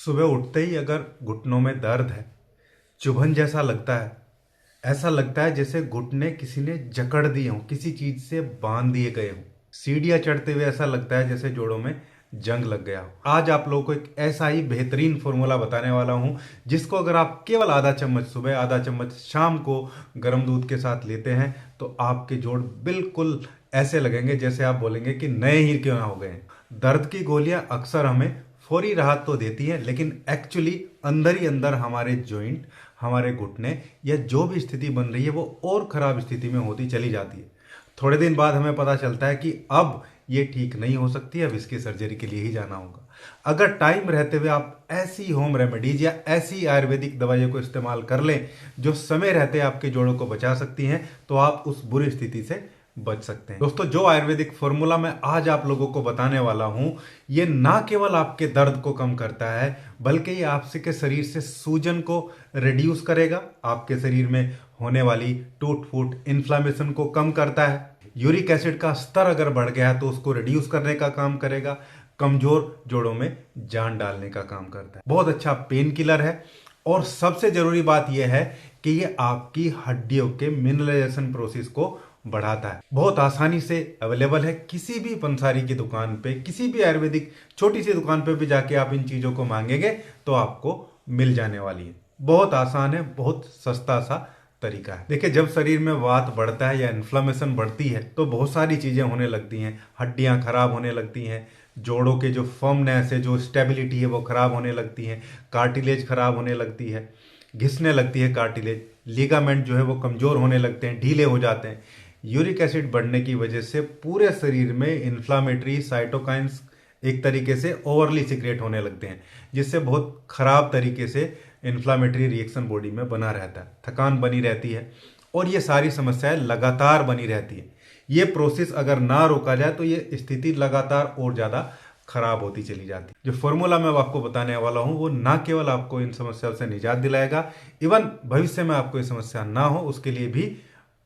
सुबह उठते ही अगर घुटनों में दर्द है, चुभन जैसा लगता है, ऐसा लगता है जैसे घुटने किसी ने जकड़ दिए हों, किसी चीज से बांध दिए गए हों। सीढ़ियां चढ़ते हुए ऐसा लगता है जैसे जोड़ों में जंग लग गया हो। आज आप लोगों को एक ऐसा ही बेहतरीन फॉर्मूला बताने वाला हूं, जिसको अगर आप केवल आधा चम्मच सुबह, आधा चम्मच शाम को गर्म दूध के साथ लेते हैं तो आपके जोड़ बिल्कुल ऐसे लगेंगे जैसे आप बोलेंगे कि नए ही क्यों ना हो गए। दर्द की गोलियां अक्सर हमें फौरी राहत तो देती है, लेकिन एक्चुअली अंदर ही अंदर हमारे जॉइंट, हमारे घुटने या जो भी स्थिति बन रही है वो और खराब स्थिति में होती चली जाती है। थोड़े दिन बाद हमें पता चलता है कि अब ये ठीक नहीं हो सकती, अब इसकी सर्जरी के लिए ही जाना होगा। अगर टाइम रहते हुए आप ऐसी होम रेमेडीज या ऐसी आयुर्वेदिक दवाइयों को इस्तेमाल कर लें जो समय रहते आपके जोड़ों को बचा सकती हैं, तो आप उस बुरी स्थिति से बच सकते हैं। दोस्तों, जो आयुर्वेदिक फॉर्मूला मैं आज आप लोगों को बताने वाला हूं, ये ना केवल आपके दर्द को कम करता है, बल्कि ये आपके शरीर से सूजन को रिड्यूस करेगा, आपके शरीर में होने वाली टूट फूट, इन्फ्लामेशन को कम करता है। यूरिक एसिड का स्तर अगर बढ़ गया है तो उसको रिड्यूस करने का काम करेगा, कमजोर जोड़ों में जान डालने का काम करता है। बहुत अच्छा पेन किलर है और सबसे जरूरी बात यह है कि ये आपकी हड्डियों के मिनरलाइजेशन प्रोसेस को बढ़ाता है। बहुत आसानी से अवेलेबल है, किसी भी पंसारी की दुकान पे, किसी भी आयुर्वेदिक छोटी सी दुकान पे भी जाके आप इन चीजों को मांगेंगे तो आपको मिल जाने वाली है। बहुत आसान है, बहुत सस्ता सा तरीका है। देखिए, जब शरीर में वात बढ़ता है या इन्फ्लामेशन बढ़ती है तो बहुत सारी चीजें होने लगती हैं। हड्डियां खराब होने लगती हैं, जोड़ों के जो फर्मनेस है, जो स्टेबिलिटी है वो खराब होने लगती है, कार्टिलेज खराब होने लगती है, घिसने लगती है कार्टिलेज, लिगामेंट जो है वो कमजोर होने लगते हैं, ढीले हो जाते हैं। यूरिक एसिड बढ़ने की वजह से पूरे शरीर में इन्फ्लामेटरी साइटोकाइंस एक तरीके से ओवरली सिक्रेट होने लगते हैं, जिससे बहुत खराब तरीके से इन्फ्लामेटरी रिएक्शन बॉडी में बना रहता है, थकान बनी रहती है और ये सारी समस्याएं लगातार बनी रहती है। ये प्रोसेस अगर ना रोका जाए तो ये स्थिति लगातार और ज़्यादा खराब होती चली जाती है। जो फॉर्मूला मैं आपको बताने वाला हूं वो ना केवल आपको इन समस्याओं से निजात दिलाएगा, इवन भविष्य में आपको ये समस्या ना हो उसके लिए भी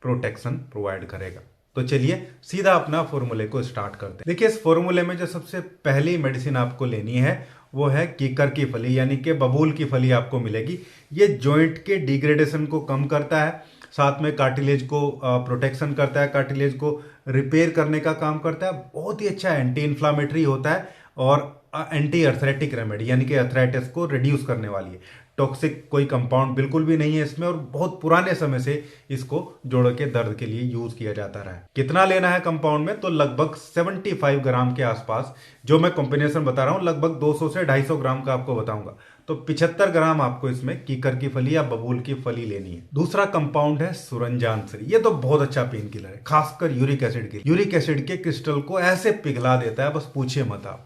प्रोटेक्शन प्रोवाइड करेगा। तो चलिए सीधा अपना फॉर्मूले को स्टार्ट करते हैं। देखिए, इस फॉर्मूले में जो सबसे पहली मेडिसिन आपको लेनी है वो है कीकर की फली, यानी कि बबूल की फली आपको मिलेगी। ये जॉइंट के डिग्रेडेशन को कम करता है, साथ में कार्टिलेज को प्रोटेक्शन करता है, कार्टिलेज को रिपेयर करने का काम करता है। बहुत ही अच्छा एंटी इन्फ्लामेटरी होता है और एंटी अर्थराइटिक रेमेडी, यानी कि अर्थराइटिस को रिड्यूस करने वाली है। टॉक्सिक कोई कंपाउंड बिल्कुल भी नहीं है इसमें और बहुत पुराने समय से इसको जोड़ों के दर्द के लिए यूज किया जाता रहा है। कितना लेना है कंपाउंड में, तो लगभग 75 ग्राम के आसपास, जो मैं कॉम्बिनेशन बता रहा हूं लगभग 200 से 250 ग्राम का आपको बताऊंगा। तो 75 ग्राम आपको इसमें कीकर की फली या बबूल की फली लेनी है। दूसरा कंपाउंड है सुरंजानसरी। ये तो बहुत अच्छा पेन किलर है, खासकर यूरिक एसिड के। यूरिक एसिड के क्रिस्टल को ऐसे पिघला देता है, बस पूछिए मत आप।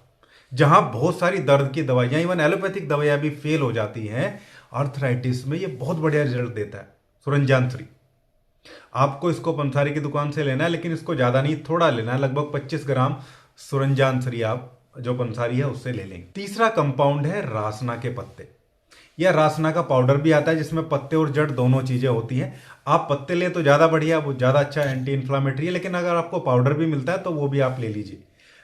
जहां बहुत सारी दर्द की दवाइयां, इवन एलोपैथिक दवाइयां भी फेल हो जाती हैं, अर्थराइटिस में ये बहुत बढ़िया रिजल्ट देता है सुरंजानसरी। आपको इसको पंसारी की दुकान से लेना है, लेकिन इसको ज्यादा नहीं, थोड़ा लेना है, लगभग 25 ग्राम सुरंजानसरी आप जो पंसारी है उससे ले लेंगे। तीसरा कंपाउंड है रासना के पत्ते। यह रासना का पाउडर भी आता है जिसमें पत्ते और जड़ दोनों चीजें होती हैं। आप पत्ते लें तो ज्यादा बढ़िया, वो ज्यादा अच्छा एंटी इन्फ्लामेटरी है, लेकिन अगर आपको पाउडर भी मिलता है तो वो भी आप ले लीजिए।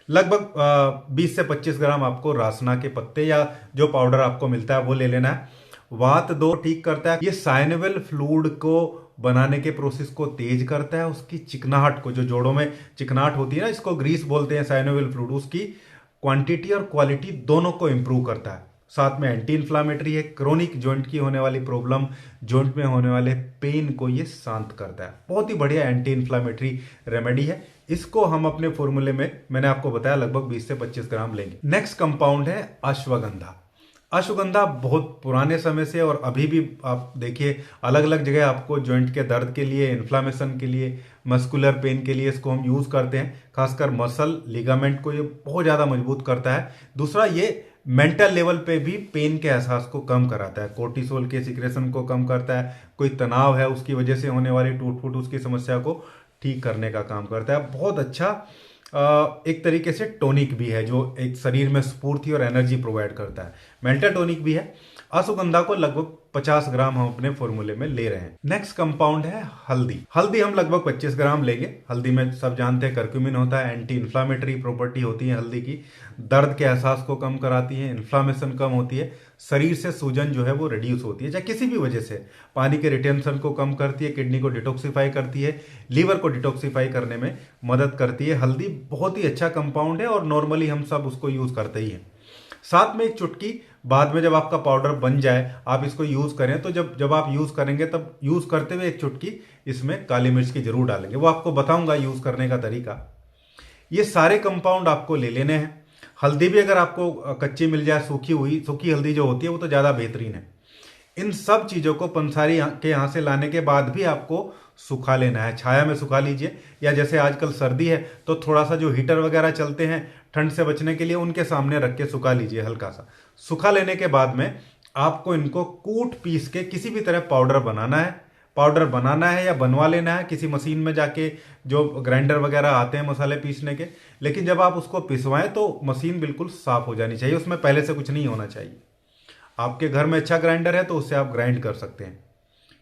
लगभग 20 से 25 ग्राम आपको रासना के पत्ते या जो पाउडर आपको मिलता है वो ले लेना है। वात दो ठीक करता है, ये साइनोवियल फ्लूइड को बनाने के प्रोसेस को तेज करता है, उसकी चिकनाहट को, जो जोड़ों में चिकनाहट होती है ना, इसको ग्रीस बोलते हैं साइनोवियल फ्लूइड, उसकी क्वांटिटी और क्वालिटी दोनों को इंप्रूव करता है। साथ में एंटी इन्फ्लामेटरी है, क्रोनिक जॉइंट की होने वाली प्रॉब्लम, जॉइंट में होने वाले पेन को ये शांत करता है। बहुत ही बढ़िया एंटी इन्फ्लामेटरी रेमेडी है। इसको हम अपने फॉर्मूले में, मैंने आपको बताया, लगभग 20 से 25 ग्राम लेंगे। नेक्स्ट कंपाउंड है अश्वगंधा। अश्वगंधा बहुत पुराने समय से और अभी भी आप देखिए अलग अलग जगह आपको जॉइंट के दर्द के लिए, इन्फ्लामेशन के लिए, मस्कुलर पेन के लिए इसको हम यूज करते हैं। खासकर मसल लिगामेंट को ये बहुत ज्यादा मजबूत करता है। दूसरा, ये मेंटल लेवल पे भी पेन के एहसास को कम कराता है, कोर्टिसोल के सिक्रेशन को कम करता है। कोई तनाव है उसकी वजह से होने वाली टूट फूट, उसकी समस्या को ठीक करने का काम करता है। बहुत अच्छा एक तरीके से टॉनिक भी है जो एक शरीर में स्फूर्ति और एनर्जी प्रोवाइड करता है। मेल्टा टॉनिक भी है। अश्वगंधा को लगभग 50 ग्राम हम अपने फॉर्मूले में ले रहे हैं। नेक्स्ट कंपाउंड है हल्दी। हल्दी हम लगभग 25 ग्राम लेंगे। हल्दी में सब जानते हैं करक्यूमिन होता है, एंटी इन्फ्लामेटरी प्रॉपर्टी होती है हल्दी की, दर्द के एहसास को कम कराती है, इन्फ्लामेशन कम होती है, शरीर से सूजन जो है वो रिड्यूस होती है चाहे किसी भी वजह से, पानी के रिटेंशन को कम करती है, किडनी को डिटॉक्सिफाई करती है, लीवर को डिटॉक्सिफाई करने में मदद करती है। हल्दी बहुत ही अच्छा कंपाउंड है और नॉर्मली हम सब उसको यूज करते ही हैं। साथ में एक चुटकी बाद में जब आपका पाउडर बन जाए आप इसको यूज करें तो जब आप यूज करेंगे तब यूज करते हुए एक चुटकी इसमें काली मिर्च की जरूर डालेंगे, वो आपको बताऊंगा यूज करने का तरीका। ये सारे कंपाउंड आपको ले लेने हैं। हल्दी भी अगर आपको कच्ची मिल जाए, सूखी हल्दी जो होती है वो तो ज्यादा बेहतरीन है। इन सब चीजों को पंसारी के यहां से लाने के बाद भी आपको सुखा लेना है, छाया में सुखा लीजिए, या जैसे आजकल सर्दी है तो थोड़ा सा जो हीटर वगैरह चलते हैं ठंड से बचने के लिए उनके सामने रख के सुखा लीजिए हल्का सा। सुखा लेने के बाद में आपको इनको कूट पीस के किसी भी तरह पाउडर बनाना है या बनवा लेना है किसी मशीन में जाके, जो ग्राइंडर वगैरह आते हैं मसाले पीसने के। लेकिन जब आप उसको पिसवाएं तो मशीन बिल्कुल साफ हो जानी चाहिए, उसमें पहले से कुछ नहीं होना चाहिए। आपके घर में अच्छा ग्राइंडर है तो उससे आप ग्राइंड कर सकते हैं,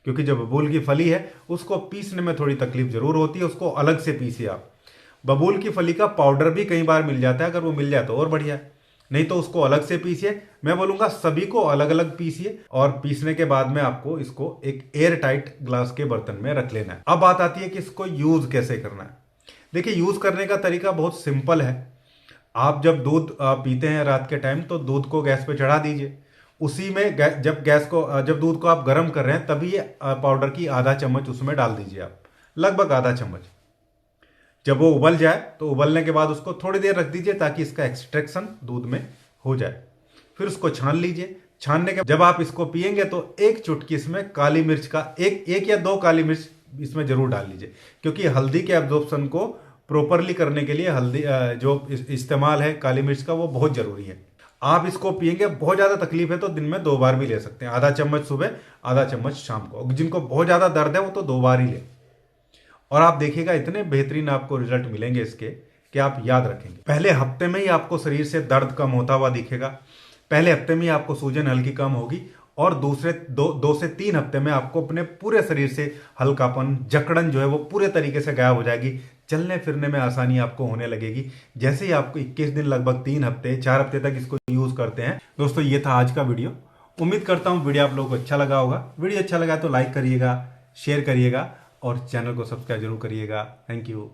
क्योंकि जो बबूल की फली है उसको पीसने में थोड़ी तकलीफ जरूर होती है, उसको अलग से पीसिए आप। बबूल की फली का पाउडर भी कई बार मिल जाता है, अगर वो मिल जाए तो और बढ़िया है, नहीं तो उसको अलग से पीसिए। मैं बोलूंगा सभी को अलग अलग पीसिए, और पीसने के बाद में आपको इसको एक एयर टाइट ग्लास के बर्तन में रख लेना है। अब बात आती है कि इसको यूज कैसे करना है। देखिए, यूज करने का तरीका बहुत सिंपल है। आप जब दूध पीते हैं रात के टाइम तो दूध को गैस पे चढ़ा दीजिए, उसी में जब दूध को आप गर्म कर रहे हैं तभी ये पाउडर की आधा चम्मच उसमें डाल दीजिए आप, लगभग आधा चम्मच। जब वो उबल जाए तो उबलने के बाद उसको थोड़ी देर रख दीजिए ताकि इसका एक्सट्रैक्शन दूध में हो जाए। फिर उसको छान लीजिए। छानने के जब आप इसको पिएंगे तो एक चुटकी इसमें काली मिर्च का एक या दो काली मिर्च इसमें जरूर डाल लीजिए, क्योंकि हल्दी के एब्जॉर्प्शन को प्रॉपरली करने के लिए हल्दी जो इस्तेमाल है काली मिर्च का वो बहुत जरूरी है। आप इसको पिएंगे, बहुत ज्यादा तकलीफ है तो दिन में 2 बार भी ले सकते हैं, आधा चम्मच सुबह, आधा चम्मच शाम को। जिनको बहुत ज्यादा दर्द है वो तो 2 बार ही ले, और आप देखिएगा इतने बेहतरीन आपको रिजल्ट मिलेंगे इसके कि आप याद रखेंगे। पहले हफ्ते में ही आपको शरीर से दर्द कम होता हुआ दिखेगा, पहले हफ्ते में ही आपको सूजन हल्की कम होगी, और दूसरे 2 से 3 हफ्ते में आपको अपने पूरे शरीर से हल्कापन, जकड़न जो है वो पूरे तरीके से गायब हो जाएगी। चलने फिरने में आसानी आपको होने लगेगी। जैसे ही आपको 21 दिन, लगभग 3 हफ्ते 4 हफ्ते तक इसको यूज करते हैं। दोस्तों, ये था आज का वीडियो। उम्मीद करता हूं वीडियो आप लोगों को अच्छा लगा होगा। वीडियो अच्छा लगा तो लाइक करिएगा, शेयर करिएगा और चैनल को सब्सक्राइब जरूर करिएगा। Thank you.